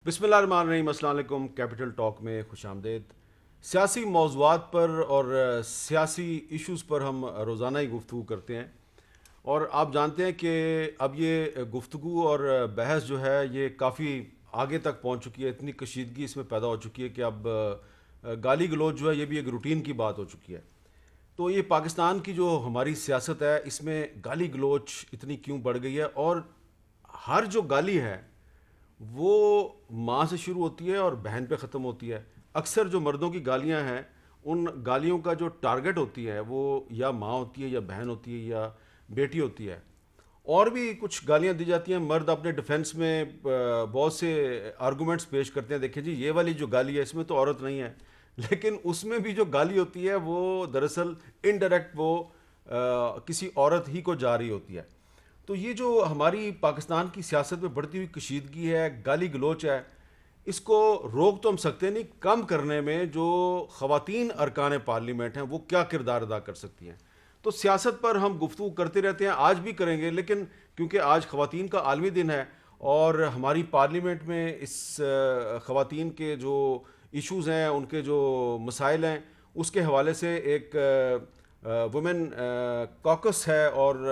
بسم اللہ الرحمن الرحیم. السلام علیکم. کیپٹل ٹاک میں خوش آمدید. سیاسی موضوعات پر اور سیاسی ایشوز پر ہم روزانہ ہی گفتگو کرتے ہیں، اور آپ جانتے ہیں کہ اب یہ گفتگو اور بحث جو ہے یہ کافی آگے تک پہنچ چکی ہے. اتنی کشیدگی اس میں پیدا ہو چکی ہے کہ اب گالی گلوچ جو ہے یہ بھی ایک روٹین کی بات ہو چکی ہے. تو یہ پاکستان کی جو ہماری سیاست ہے اس میں گالی گلوچ اتنی کیوں بڑھ گئی ہے، اور ہر جو گالی ہے وہ ماں سے شروع ہوتی ہے اور بہن پہ ختم ہوتی ہے. اکثر جو مردوں کی گالیاں ہیں ان گالیوں کا جو ٹارگٹ ہوتی ہے وہ یا ماں ہوتی ہے یا بہن ہوتی ہے یا بیٹی ہوتی ہے. اور بھی کچھ گالیاں دی جاتی ہیں. مرد اپنے ڈیفنس میں بہت سے آرگومنٹس پیش کرتے ہیں، دیکھیں جی یہ والی جو گالی ہے اس میں تو عورت نہیں ہے، لیکن اس میں بھی جو گالی ہوتی ہے وہ دراصل انڈائریکٹ وہ کسی عورت ہی کو جا رہی ہوتی ہے. تو یہ جو ہماری پاکستان کی سیاست میں بڑھتی ہوئی کشیدگی ہے، گالی گلوچ ہے، اس کو روک تو ہم سکتے نہیں. کم کرنے میں جو خواتین ارکان پارلیمنٹ ہیں وہ کیا کردار ادا کر سکتی ہیں. تو سیاست پر ہم گفتگو کرتے رہتے ہیں، آج بھی کریں گے، لیکن کیونکہ آج خواتین کا عالمی دن ہے اور ہماری پارلیمنٹ میں اس خواتین کے جو ایشوز ہیں، ان کے جو مسائل ہیں، اس کے حوالے سے ایک وومن کاکس ہے اور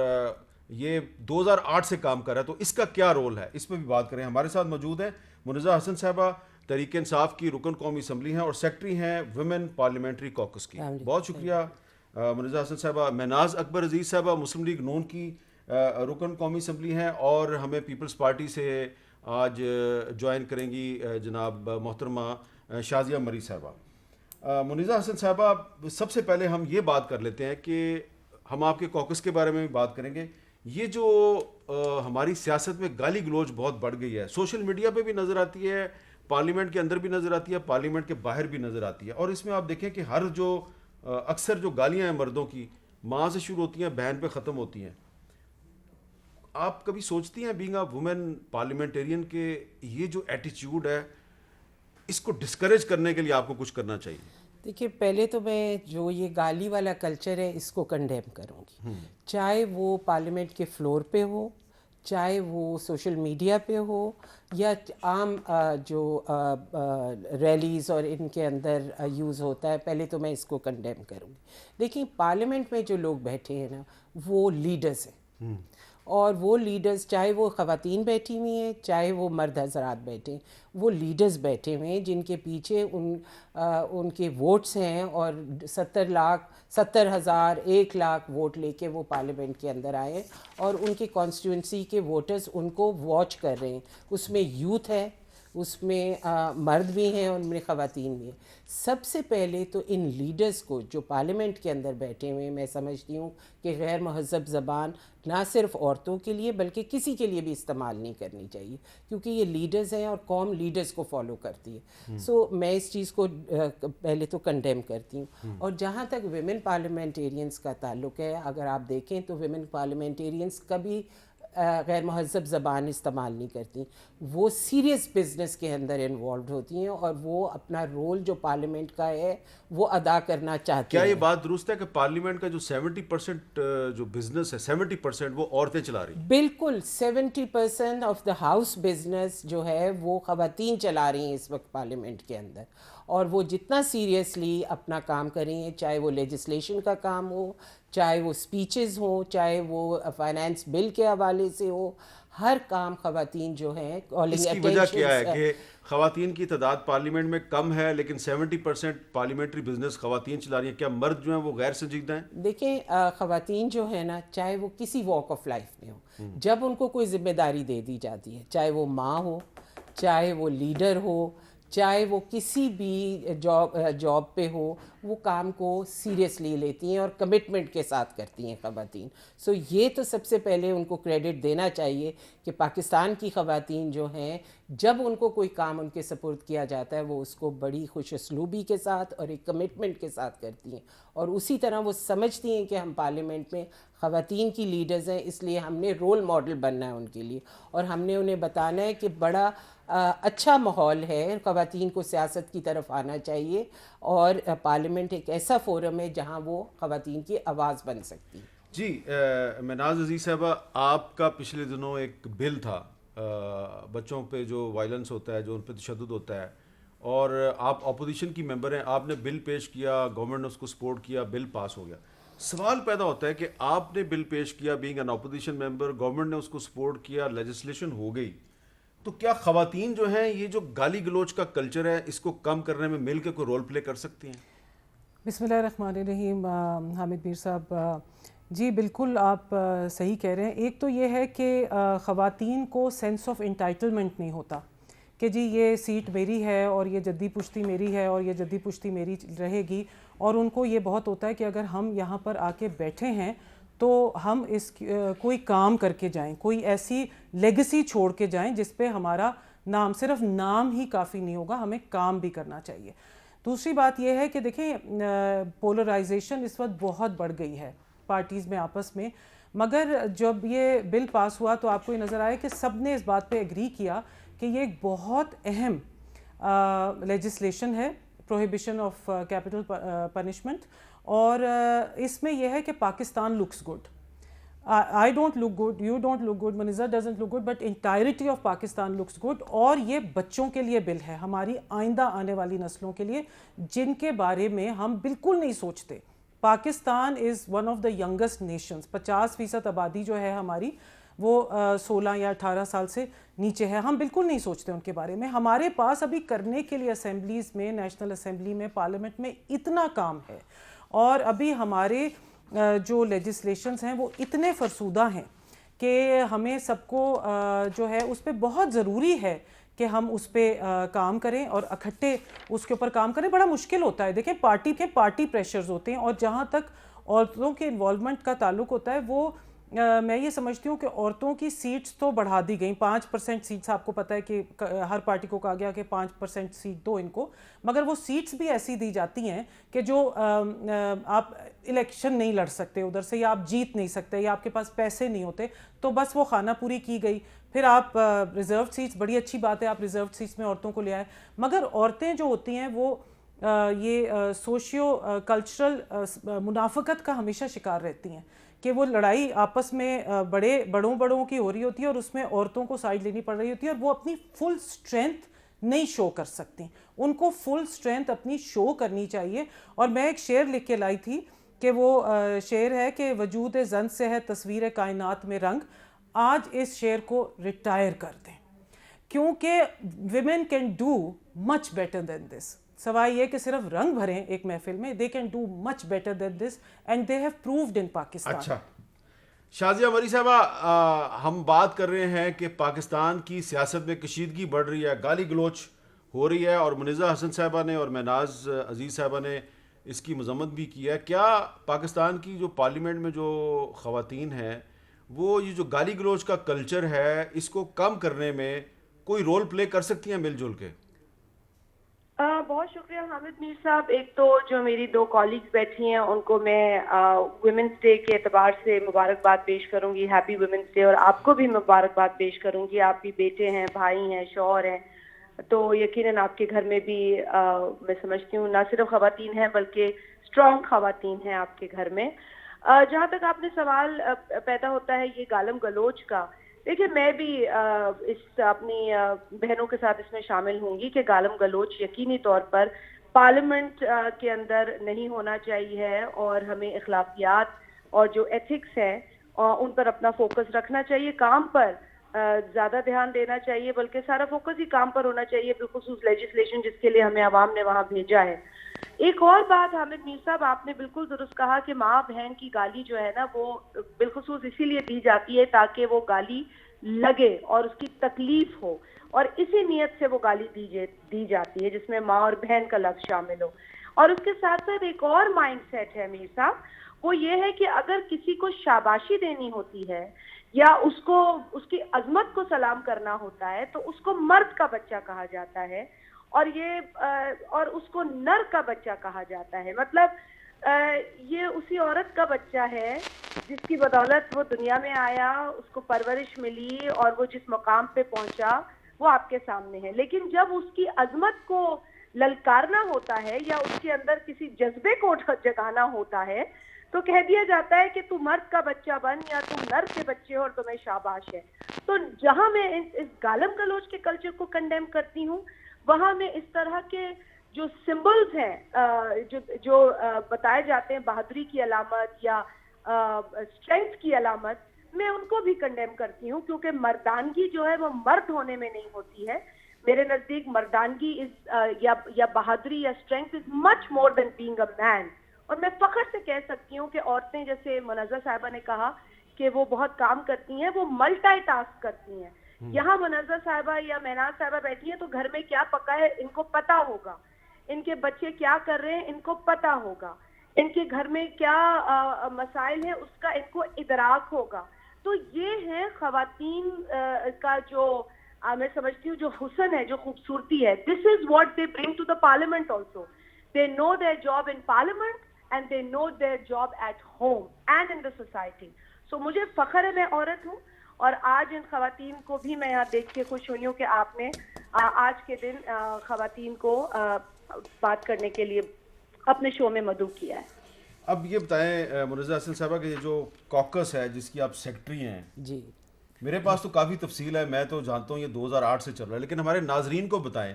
یہ 2008 سے کام کر رہا ہے. تو اس کا کیا رول ہے اس میں بھی بات کریں. ہمارے ساتھ موجود ہیں منیزہ حسن صاحبہ، تحریک انصاف کی رکن قومی اسمبلی ہیں اور سیکرٹری ہیں ویمن پارلیمنٹری کوکس کی. بہت شکریہ منیزہ حسن صاحبہ. مہناز اکبر عزیز صاحبہ مسلم لیگ نون کی رکن قومی اسمبلی ہیں اور ہمیں پیپلز پارٹی سے آج جوائن کریں گی جناب محترمہ شازیہ مری صاحبہ. منیزہ حسن صاحبہ، سب سے پہلے ہم یہ بات کر لیتے ہیں کہ ہم آپ کے کوکس کے بارے میں بھی بات کریں گے. یہ جو ہماری سیاست میں گالی گلوچ بہت بڑھ گئی ہے، سوشل میڈیا پہ بھی نظر آتی ہے، پارلیمنٹ کے اندر بھی نظر آتی ہے، پارلیمنٹ کے باہر بھی نظر آتی ہے. اور اس میں آپ دیکھیں کہ ہر جو اکثر جو گالیاں ہیں مردوں کی ماں سے شروع ہوتی ہیں، بہن پہ ختم ہوتی ہیں. آپ کبھی سوچتی ہیں بینگ اے وومن پارلیمنٹیرین کہ یہ جو ایٹیچیوڈ ہے اس کو ڈسکریج کرنے کے لیے آپ کو کچھ کرنا چاہیے؟ دیکھیے، پہلے تو میں جو یہ گالی والا کلچر ہے اس کو کنڈیم کروں گی، چاہے وہ پارلیمنٹ کے فلور پہ ہو، چاہے وہ سوشل میڈیا پہ ہو، یا عام جو ریلیز اور ان کے اندر یوز ہوتا ہے. پہلے تو میں اس کو کنڈیم کروں گی. دیکھیں، پارلیمنٹ میں جو لوگ بیٹھے ہیں نا وہ لیڈرز ہیں، اور وہ لیڈرز چاہے وہ خواتین بیٹھی ہوئی ہیں چاہے وہ مرد حضرات بیٹھے ہیں، وہ لیڈرز بیٹھے ہوئے ہیں جن کے پیچھے ان کے ووٹس ہیں، اور 70,000 1,00,000 ووٹ لے کے وہ پارلیمنٹ کے اندر آئے اور ان کے کانسٹیٹوئنسی کے ووٹرز ان کو واچ کر رہے ہیں. اس میں یوتھ ہے، اس میں مرد بھی ہیں، ان میں خواتین بھی ہیں. سب سے پہلے تو ان لیڈرز کو جو پارلیمنٹ کے اندر بیٹھے ہوئے ہیں، میں سمجھتی ہوں کہ غیر مہذب زبان نہ صرف عورتوں کے لیے بلکہ کسی کے لیے بھی استعمال نہیں کرنی چاہیے، کیونکہ یہ لیڈرز ہیں اور قوم لیڈرز کو فالو کرتی ہے. سو میں اس چیز کو پہلے تو کنڈیم کرتی ہوں. اور جہاں تک ویمن پارلیمنٹیرینز کا تعلق ہے، اگر آپ دیکھیں تو ویمن پارلیمنٹیرینز کبھی غیر مہذب زبان استعمال نہیں کرتی. وہ سیریس بزنس کے اندر انوالوڈ ہوتی ہیں اور وہ اپنا رول جو پارلیمنٹ کا ہے وہ ادا کرنا چاہتی ہیں. کیا یہ بات درست ہے کہ پارلیمنٹ کا جو 70% جو بزنس ہے 70% وہ عورتیں چلا رہی ہیں؟ بالکل، 70% آف دا ہاؤس بزنس جو ہے وہ خواتین چلا رہی ہیں اس وقت پارلیمنٹ کے اندر، اور وہ جتنا سیریسلی اپنا کام کر رہی ہیں، چاہے وہ لیجسلیشن کا کام ہو، چاہے وہ سپیچز ہوں، چاہے وہ فائنانس بل کے حوالے سے ہو، ہر کام خواتین جو ہیں اس کی وجہ کیا ہے کہ خواتین کی تعداد پارلیمنٹ میں کم ہے لیکن 70% پارلیمنٹری بزنس خواتین چلا رہی ہیں؟ کیا مرد جو ہیں وہ غیر سنجیدہ ہیں؟ دیکھیں، خواتین جو ہے نا، چاہے وہ کسی واک آف لائف میں ہو، جب ان کو کوئی ذمہ داری دے دی جاتی ہے، چاہے وہ ماں ہو، چاہے وہ لیڈر ہو، چاہے وہ کسی بھی جاب پہ ہو، وہ کام کو سیریسلی لیتی ہیں اور کمٹمنٹ کے ساتھ کرتی ہیں خواتین. سو یہ تو سب سے پہلے ان کو کریڈٹ دینا چاہیے کہ پاکستان کی خواتین جو ہیں، جب ان کو کوئی کام ان کے سپرد کیا جاتا ہے وہ اس کو بڑی خوش اسلوبی کے ساتھ اور ایک کمٹمنٹ کے ساتھ کرتی ہیں. اور اسی طرح وہ سمجھتی ہیں کہ ہم پارلیمنٹ میں خواتین کی لیڈرز ہیں، اس لیے ہم نے رول ماڈل بننا ہے ان کے لیے، اور ہم نے انہیں بتانا ہے کہ بڑا اچھا ماحول ہے، خواتین کو سیاست کی طرف آنا چاہیے، اور پارلیمنٹ ایک ایسا فورم ہے جہاں وہ خواتین کی آواز بن سکتی ہے. جی مہناز عزیز صاحبہ، آپ کا پچھلے دنوں ایک بل تھا بچوں پہ جو وائلنس ہوتا ہے, جو ان پہ تشدد ہوتا ہے, اور آپ اپوزیشن کی ممبر ہیں, آپ نے بل پیش کیا, گورنمنٹ نے اس کو سپورٹ کیا, بل پاس ہو گیا. سوال پیدا ہوتا ہے کہ آپ نے بل پیش کیا being an opposition member, government نے اس کو سپورٹ کیا, لیجسلیشن ہو گئی, تو کیا خواتین جو ہیں یہ جو گالی گلوچ کا کلچر ہے اس کو کم کرنے میں مل کے کوئی رول پلے کر سکتی ہیں؟ بسم اللہ الرحمن الرحیم. حامد میر صاحب, جی بالکل آپ صحیح کہہ رہے ہیں. ایک تو یہ ہے کہ خواتین کو سینس آف انٹائٹلمنٹ نہیں ہوتا کہ جی یہ سیٹ میری ہے اور یہ جدی پشتی میری ہے اور یہ جدی پشتی میری رہے گی, اور ان کو یہ بہت ہوتا ہے کہ اگر ہم یہاں پر آ کے بیٹھے ہیں تو ہم اس کوئی کام کر کے جائیں, کوئی ایسی لیگسی چھوڑ کے جائیں جس پہ ہمارا نام, صرف نام ہی کافی نہیں ہوگا, ہمیں کام بھی کرنا چاہیے. دوسری بات یہ ہے کہ دیکھیں پولرائزیشن اس وقت بہت بڑھ گئی ہے پارٹیز میں آپس میں, مگر جب یہ بل پاس ہوا تو آپ کو یہ نظر آیا کہ سب نے اس بات پہ ایگری کیا کہ یہ ایک بہت اہم لیجسلیشن ہے, پروہیبیشن آف کیپٹل پنشمنٹ, اور اس میں یہ ہے کہ Pakistan looks good. I don't look good, you don't look good, Maniza doesn't look good, but entirety of Pakistan looks good. اور یہ بچوں کے لیے بل ہے, ہماری آئندہ آنے والی نسلوں کے لیے, جن کے بارے میں ہم بالکل نہیں سوچتے. Pakistan is one of the youngest nations, 50% آبادی جو ہے ہماری وہ 16 یا 18 سال سے نیچے ہے. ہم بالکل نہیں سوچتے ان کے بارے میں. ہمارے پاس ابھی کرنے کے لیے اسمبلیز میں, نیشنل اسمبلی میں, پارلیمنٹ میں اتنا کام ہے, اور ابھی ہمارے جو لیجسلیشنز ہیں وہ اتنے فرسودہ ہیں کہ ہمیں سب کو جو ہے اس پہ بہت ضروری ہے کہ ہم اس پہ کام کریں اور اکٹھے اس کے اوپر کام کریں. بڑا مشکل ہوتا ہے, دیکھیں پارٹی پریشرز ہوتے ہیں, اور جہاں تک عورتوں کے انوالومنٹ کا تعلق ہوتا ہے وہ میں یہ سمجھتی ہوں کہ عورتوں کی سیٹس تو بڑھا دی گئیں. 5% سیٹس آپ کو پتہ ہے کہ ہر پارٹی کو کہا گیا کہ 5% سیٹ دو ان کو, مگر وہ سیٹس بھی ایسی دی جاتی ہیں کہ جو آپ الیکشن نہیں لڑ سکتے ادھر سے, یا آپ جیت نہیں سکتے, یا آپ کے پاس پیسے نہیں ہوتے, تو بس وہ خانہ پوری کی گئی. پھر آپ ریزروڈ سیٹس, بڑی اچھی بات ہے آپ ریزروڈ سیٹس میں عورتوں کو لے آئے, مگر عورتیں جو ہوتی ہیں وہ یہ سوشیو کلچرل منافقت کا ہمیشہ شکار رہتی ہیں کہ وہ لڑائی آپس میں بڑوں کی ہو رہی ہوتی ہے اور اس میں عورتوں کو سائڈ لینی پڑ رہی ہوتی ہے, اور وہ اپنی فل سٹرینتھ نہیں شو کر سکتی. ان کو فل سٹرینتھ اپنی شو کرنی چاہیے. اور میں ایک شعر لکھ کے لائی تھی کہ وہ شعر ہے کہ وجود زن سے ہے تصویر کائنات میں رنگ, آج اس شعر کو ریٹائر کر دیں کیونکہ women can do much better than this. سوائے یہ کہ صرف رنگ بھریں ایک محفل میں, they can do much better than this and they have proved in Pakistan. اچھا شازیہ مری صاحبہ, ہم بات کر رہے ہیں کہ پاکستان کی سیاست میں کشیدگی بڑھ رہی ہے, گالی گلوچ ہو رہی ہے, اور منیزہ حسن صاحبہ نے اور مہناز عزیز صاحبہ نے اس کی مذمت بھی کی ہے. کیا پاکستان کی جو پارلیمنٹ میں جو خواتین ہیں وہ یہ جو گالی گلوچ کا کلچر ہے اس کو کم کرنے میں کوئی رول پلے کر سکتی ہیں مل جل کے؟ بہت شکریہ حامد میر صاحب. ایک تو جو میری 2 کالیگز بیٹھی ہیں ان کو میں ویمنس ڈے کے اعتبار سے مبارکباد پیش کروں گی, ہیپی ویمنس ڈے, اور آپ کو بھی مبارکباد پیش کروں گی. آپ بھی بیٹے ہیں, بھائی ہیں, شوہر ہیں, تو یقیناً آپ کے گھر میں بھی میں سمجھتی ہوں نہ صرف خواتین ہیں بلکہ اسٹرانگ خواتین ہیں آپ کے گھر میں. جہاں تک آپ نے سوال پیدا ہوتا ہے یہ گالم گلوچ کا, دیکھیے میں بھی اس اپنی بہنوں کے ساتھ اس میں شامل ہوں گی کہ گالم گلوچ یقینی طور پر پارلیمنٹ کے اندر نہیں ہونا چاہیے, اور ہمیں اخلاقیات اور جو ایتھکس ہیں ان پر اپنا فوکس رکھنا چاہیے, کام پر زیادہ دھیان دینا چاہیے, بلکہ سارا فوکس ہی کام پر ہونا چاہیے, بالخصوص لیجسلیشن جس کے لیے ہمیں عوام نے وہاں بھیجا ہے. ایک اور بات حامد میر صاحب, آپ نے بالکل درست کہا کہ ماں بہن کی گالی جو ہے نا وہ بالخصوص اسی لیے دی جاتی ہے تاکہ وہ گالی لگے اور اس کی تکلیف ہو, اور اسی نیت سے وہ گالی دی جاتی ہے جس میں ماں اور بہن کا لفظ شامل ہو. اور اس کے ساتھ ساتھ ایک اور مائنڈ سیٹ ہے میر صاحب, وہ یہ ہے کہ اگر کسی کو شاباشی دینی ہوتی ہے یا اس کی عظمت کو سلام کرنا ہوتا ہے تو اس کو مرد کا بچہ کہا جاتا ہے, اور اس کو نر کا بچہ کہا جاتا ہے. مطلب یہ اسی عورت کا بچہ ہے جس کی بدولت وہ دنیا میں آیا, اس کو پرورش ملی اور وہ جس مقام پہ پہنچا وہ آپ کے سامنے ہے. لیکن جب اس کی عظمت کو للکارنا ہوتا ہے یا اس کے اندر کسی جذبے کو جگانا ہوتا ہے تو کہہ دیا جاتا ہے کہ تم مرد کا بچہ بن یا تم نر کے بچے ہو اور تمہیں شاباش ہے. تو جہاں میں اس گالم گلوچ کے کلچر کو کنڈیم کرتی ہوں, وہاں میں اس طرح کے جو سمبلز ہیں جو بتائے جاتے ہیں بہادری کی علامت یا اسٹرینتھ کی علامت, میں ان کو بھی کنڈیم کرتی ہوں, کیونکہ مردانگی جو ہے وہ مرد ہونے میں نہیں ہوتی ہے. میرے نزدیک مردانگی یا بہادری یا strength is much more then being a مین. اور میں فخر سے کہہ سکتی ہوں کہ عورتیں, جیسے منزہ صاحبہ نے کہا کہ وہ بہت کام کرتی ہیں, وہ ملٹی ٹاسک کرتی ہیں. یہاں منزہ صاحبہ یا مہناز صاحبہ بیٹھی ہیں تو گھر میں کیا پکا ہے ان کو پتا ہوگا, ان کے بچے کیا کر رہے ہیں ان کو پتا ہوگا, ان کے گھر میں کیا مسائل ہیں اس کا ان کو ادراک ہوگا. تو یہ ہے خواتین کا جو میں سمجھتی ہوں جو حسن ہے, جو خوبصورتی ہے. This is what they bring to the parliament also. They know their job in parliament and they know their job at home and in the society. So مجھے فخر ہے میں عورت ہوں, اور آج ان خواتین کو بھی میں یہاں دیکھ کے خوش ہوئی ہوں کہ آپ نے آج کے دن خواتین کو بات کرنے کے لیے اپنے شو میں مدعو کیا ہے. اب یہ بتائیں منزہ حسن صاحبہ کہ یہ جو کوکس ہے جس کی آپ سیکرٹری ہیں, جی میرے پاس تو کافی تفصیل ہے, میں تو جانتا ہوں یہ 2008 سے چل رہا ہے, لیکن ہمارے ناظرین کو بتائیں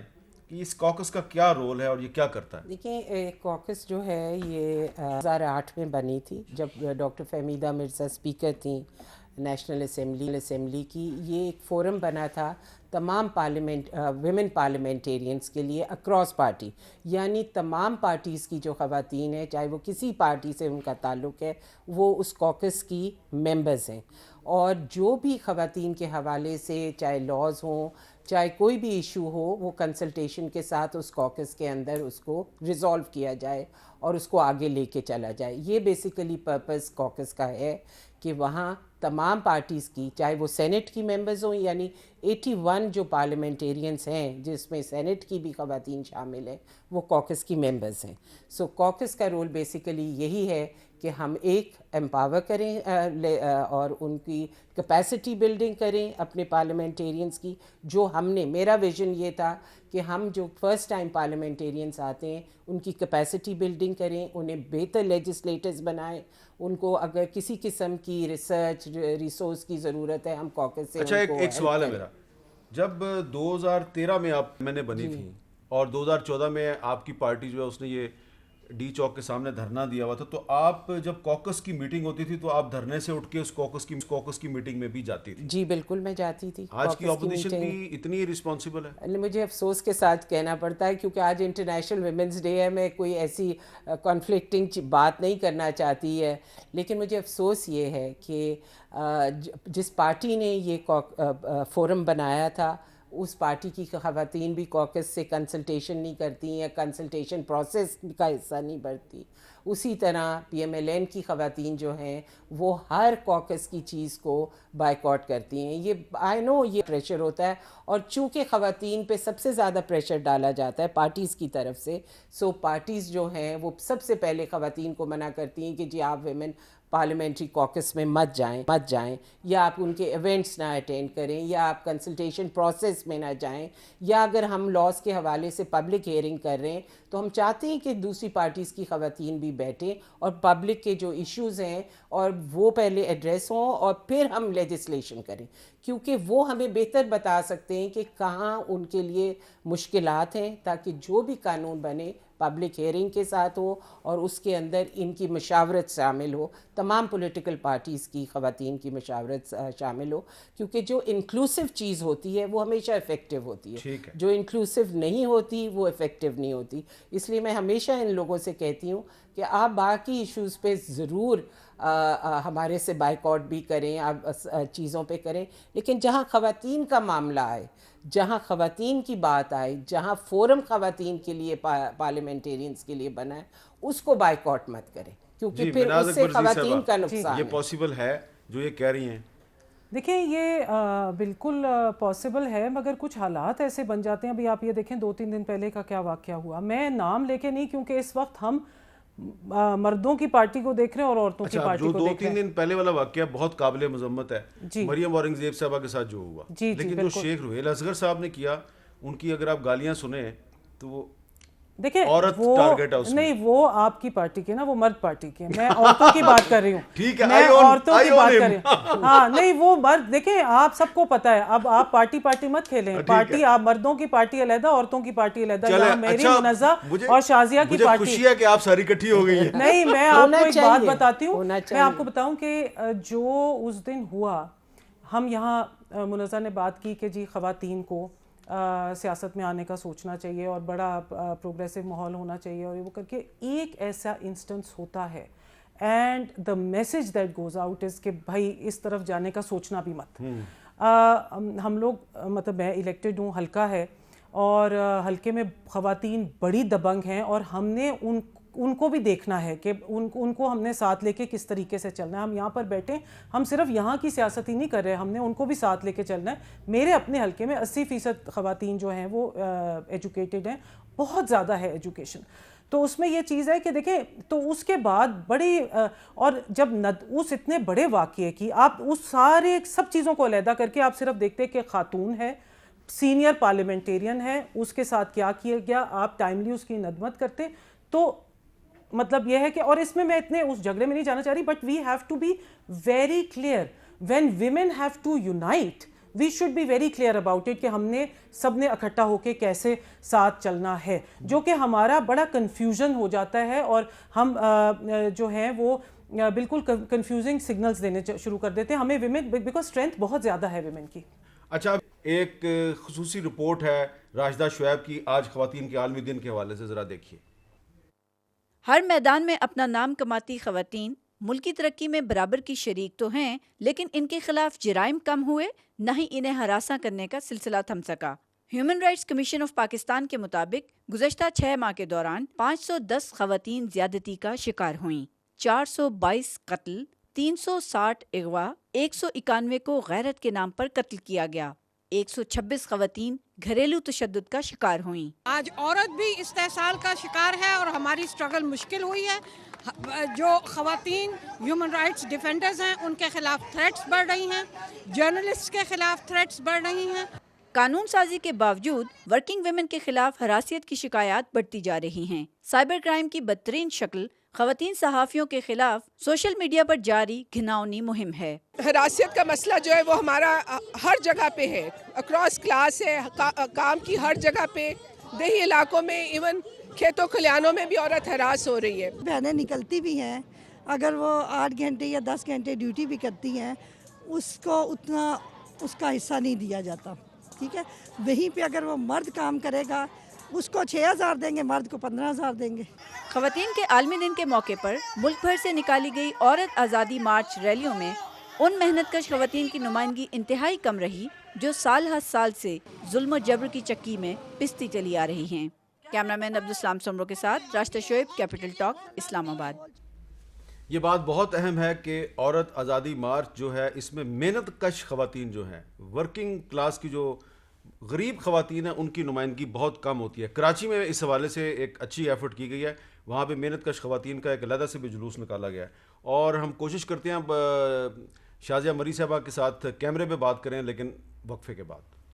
کہ اس کوکس کا کیا رول ہے اور یہ کیا کرتا ہے. دیکھیں, کوکس جو ہے یہ 2008 میں بنی تھی جب ڈاکٹر فہمیدہ مرزا اسپیکر تھیں نیشنل اسمبلی کی. یہ ایک فورم بنا تھا تمام ویمن پارلیمنٹیرینس کے لیے اکراس پارٹی, یعنی تمام پارٹیز کی جو خواتین ہیں, چاہے وہ کسی پارٹی سے ان کا تعلق ہے, وہ اس کوکس کی ممبرز ہیں. اور جو بھی خواتین کے حوالے سے چاہے لاز ہوں, چاہے کوئی بھی ایشو ہو, وہ کنسلٹیشن کے ساتھ اس کوکس کے اندر اس کو ریزالو کیا جائے اور اس کو آگے لے کے چلا جائے. یہ بیسیکلی پرپس کوکس کا ہے کہ وہاں تمام پارٹیز کی, چاہے وہ سینٹ کی ممبرز ہوں, یعنی 81 جو پارلیمنٹیرینس ہیں جس میں سینٹ کی بھی خواتین شامل ہیں, وہ کوکس کی ممبرز ہیں. سو کوکس کا رول بیسیکلی یہی ہے کہ ہم ایک امپاور کریں اور ان کی کیپیسٹی بلڈنگ کریں اپنے پارلیمنٹیرینس کی. جو ہم نے, میرا ویژن یہ تھا کہ ہم جو فرسٹ ٹائم پارلیمنٹیرینس آتے ہیں ان کی کیپیسٹی بلڈنگ کریں, انہیں بہتر لیجسلیٹرز بنائیں, ان کو اگر کسی قسم کی ریسرچ ریسورس کی ضرورت ہے ہم کوکس سے. اچھا, ایک سوال ہے میرا, جب 2013 میں میں نے بنی تھی اور 2014 میں آپ کی پارٹی جو ہے اس نے یہ ڈی چوک کے سامنے دھرنا دیا ہوا تھا, تو آپ جب کوکس کی میٹنگ ہوتی تھی تو آپ دھرنے سے اٹھ کے اس کوکس کی میٹنگ میں بھی جاتی تھی؟ جی بالکل, میں جاتی تھی. آج کی اپوزیشن بھی اتنی رسپانسبل ہے؟ مجھے افسوس کے ساتھ کہنا پڑتا ہے کیونکہ آج انٹرنیشنل ویمنس ڈے ہے, میں کوئی ایسی کانفلکٹنگ بات نہیں کرنا چاہتی ہے, لیکن مجھے افسوس یہ ہے کہ جس پارٹی نے یہ فورم بنایا تھا اس پارٹی کی خواتین بھی کوکس سے کنسلٹیشن نہیں کرتی یا کنسلٹیشن پروسیس کا حصہ نہیں بڑھتی. اسی طرح PMLN کی خواتین جو ہیں وہ ہر کوکس کی چیز کو بائیکاٹ کرتی ہیں. یہ آئی نو یہ پریشر ہوتا ہے, اور چونکہ خواتین پہ سب سے زیادہ پریشر ڈالا جاتا ہے پارٹیز کی طرف سے, سو پارٹیز جو ہیں وہ سب سے پہلے خواتین کو منع کرتی ہیں کہ جی آپ ویمن پارلیمنٹری کوکس میں مت جائیں, یا آپ ان کے ایونٹس نہ اٹینڈ کریں, یا آپ کنسلٹیشن پروسیس میں نہ جائیں, یا اگر ہم لاز کے حوالے سے پبلک ہیئرنگ کر رہے ہیں تو ہم چاہتے ہیں کہ دوسری پارٹیز کی خواتین بھی بیٹھیں اور پبلک کے جو ایشوز ہیں اور وہ پہلے ایڈریس ہوں اور پھر ہم لیجسلیشن کریں, کیونکہ وہ ہمیں بہتر بتا سکتے ہیں کہ کہاں ان کے لیے مشکلات ہیں, تاکہ جو بھی قانون بنے پبلک ہیئرنگ کے ساتھ ہو اور اس کے اندر ان کی مشاورت شامل ہو, تمام پولیٹیکل پارٹیز کی خواتین کی مشاورت شامل ہو, کیونکہ جو انکلوسیو چیز ہوتی ہے وہ ہمیشہ افیکٹو ہوتی ہے, جو انکلوسیو نہیں ہوتی وہ افیکٹو نہیں ہوتی. اس لیے میں ہمیشہ ان لوگوں سے کہتی ہوں کہ آپ باقی ایشوز پہ ضرور ہمارے سے بائیکاٹ بھی کریں, آپ چیزوں پہ کریں, لیکن جہاں خواتین کا معاملہ آئے, جہاں خواتین کی بات آئے, جہاں فورم خواتین کے لیے پارلیمنٹیرینس کے لیے بنا ہے, اس کو بائیکاٹ مت کریں, کیونکہ پھر اس سے خواتین کا نقصان ہے. یہ پاسبل ہے جو یہ کہہ رہی ہیں؟ دیکھیں یہ بالکل پاسبل ہے, مگر کچھ حالات ایسے بن جاتے ہیں. ابھی آپ یہ دیکھیں 2-3 دن پہلے کا کیا واقعہ ہوا, میں نام لے کے نہیں, کیونکہ اس وقت ہم مردوں کی پارٹی کو دیکھ رہے ہیں اور عورتوں کی پارٹی کو دیکھ رہے ہیں. جو 2-3 دن پہلے والا واقعہ بہت قابل مذمت ہے, مریم اورنگزیب صاحبہ کے ساتھ جو ہوا, لیکن جو شیخ روہیل اصغر صاحب نے کیا, ان کی اگر آپ گالیاں سنیں تو وہ دیکھیں عورت وہ ٹارگٹ ہے اس میں. نہیں، وہ آپ کی پارٹی کے نا، وہ مرد پارٹی کے، میں عورتوں کی بات کر رہی ہوں. ٹھیک ہے، میں عورتوں کی بات کر رہی him. ہوں. ہاں نہیں، وہ مرد دیکھیں آپ سب کو پتا ہے. اب آپ پارٹی مت کھیلیں. پارٹی آپ مردوں کی پارٹی علیحدہ، عورتوں کی پارٹی علیحدہ. یہاں میری منزہ اور شازیہ کی مجھے پارٹی. خوشی ہے کہ آپ ساری اکٹھی ہو گئی ہیں. نہیں، میں آپ کو ایک بات بتاتی ہوں. ہونا میں آپ کو بتاؤں کہ جو اس دن ہوا، ہم یہاں منزہ نے بات کی کہ جی خواتین کو سیاست میں آنے کا سوچنا چاہیے اور بڑا پروگریسو ماحول ہونا چاہیے، اور وہ کر کے ایک ایسا انسٹنس ہوتا ہے and the message that goes out is کہ بھائی اس طرف جانے کا سوچنا بھی مت. ہم لوگ مطلب میں الیکٹڈ ہوں، حلقہ ہے، اور حلقے میں خواتین بڑی دبنگ ہیں، اور ہم نے ان کو بھی دیکھنا ہے کہ ان کو ہم نے ساتھ لے کے کس طریقے سے چلنا ہے. ہم یہاں پر بیٹھے، ہم صرف یہاں کی سیاست ہی نہیں کر رہے، ہم نے ان کو بھی ساتھ لے کے چلنا ہے. میرے اپنے حلقے میں 80% خواتین جو ہیں وہ ایجوکیٹڈ ہیں، بہت زیادہ ہے ایجوکیشن. تو اس میں یہ چیز ہے کہ دیکھیں، تو اس کے بعد بڑی اور جب اس اتنے بڑے واقعے کی آپ اس سارے سب چیزوں کو علیحدہ کر کے آپ صرف دیکھتے کہ خاتون ہے، سینئر پارلیمنٹیرین ہے، اس کے ساتھ کیا کیا گیا، آپ ٹائملی اس کی ندمت کرتے. تو مطلب یہ ہے کہ، اور اس میں اتنے اس جھگڑے میں نہیں جانا چاہ رہی، but we have to be very clear when women have to unite. We should be very clear about it کہ ہم نے سب نے اکٹھا ہو کے کیسے ساتھ چلنا ہے، جو کہ ہمارا بڑا کنفیوژن ہو جاتا ہے، اور ہم جو ہیں وہ بالکل کنفیوزنگ سگنلز دینے شروع کر دیتے ہیں ہمیں ویمن، بیکاز اسٹرینتھ بہت زیادہ ہے ویمن کی. اچھا، ایک خصوصی رپورٹ ہے راشدہ شعیب کی آج خواتین کے عالمی دن کے حوالے سے، ذرا دیکھیے. ہر میدان میں اپنا نام کماتی خواتین ملکی ترقی میں برابر کی شریک تو ہیں، لیکن ان کے خلاف جرائم کم ہوئے، نہ ہی انہیں ہراساں کرنے کا سلسلہ تھم سکا. Human rights commission of Pakistan کے مطابق گزشتہ 6 ماہ کے دوران 510 خواتین زیادتی کا شکار ہوئیں، 422 قتل، 360 اغوا، 191 کو غیرت کے نام پر قتل کیا گیا، 126 خواتین گھریلو تشدد کا شکار ہوئیں. آج عورت بھی استحصال کا شکار ہے اور ہماری سٹرگل مشکل ہوئی ہے. جو خواتین ہیومن رائٹس ڈیفینڈرز ہیں ان کے خلاف تھریٹس بڑھ رہی ہیں، جرنلسٹ کے خلاف تھریٹس بڑھ رہی ہیں. قانون سازی کے باوجود ورکنگ ویمن کے خلاف ہراسیت کی شکایات بڑھتی جا رہی ہیں. سائبر کرائم کی بدترین شکل خواتین صحافیوں کے خلاف سوشل میڈیا پر جاری گھناؤنی مہم ہے. ہراسیت کا مسئلہ جو ہے وہ ہمارا ہر جگہ پہ ہے، اکراس کلاس ہے، کام کی ہر جگہ پہ، دیہی علاقوں میں، ایون کھیتوں کھلیانوں میں بھی عورت ہراس ہو رہی ہے. بہنیں نکلتی بھی ہیں، اگر وہ 8 گھنٹے یا 10 گھنٹے ڈیوٹی بھی کرتی ہیں، اس کو اتنا اس کا حصہ نہیں دیا جاتا. ٹھیک ہے، وہیں پہ اگر وہ مرد کام کرے گا اس کو 6,000 دیں گے، مرد کو 15,000 دیں گے. خواتین کے عالمی دن کے موقع پر ملک بھر سے نکالی گئی عورت آزادی مارچ ریلیوں میں ان محنت کش خواتین کی نمائندگی انتہائی کم رہی جو سال ہر سال سے ظلم و جبر کی چکی میں پستی چلی آ رہی ہیں. کیمرامین عبدالسلام سمرو کے ساتھ راشدہ شعیب، کیپٹل ٹاک، اسلام آباد. یہ بات بہت اہم ہے کہ عورت آزادی مارچ جو ہے اس میں محنت کش خواتین جو ہیں، ورکنگ کلاس کی جو غریب خواتین ہیں، ان کی نمائندگی بہت کم ہوتی ہے. کراچی میں اس حوالے سے ایک اچھی ایفرٹ کی گئی ہے، وہاں پہ محنت کش خواتین کا ایک علیحدہ سے بھی جلوس نکالا گیا ہے. اور ہم کوشش کرتے ہیں اب شازیہ مری صاحبہ کے ساتھ کیمرے پہ بات کریں، لیکن وقفے کے بعد.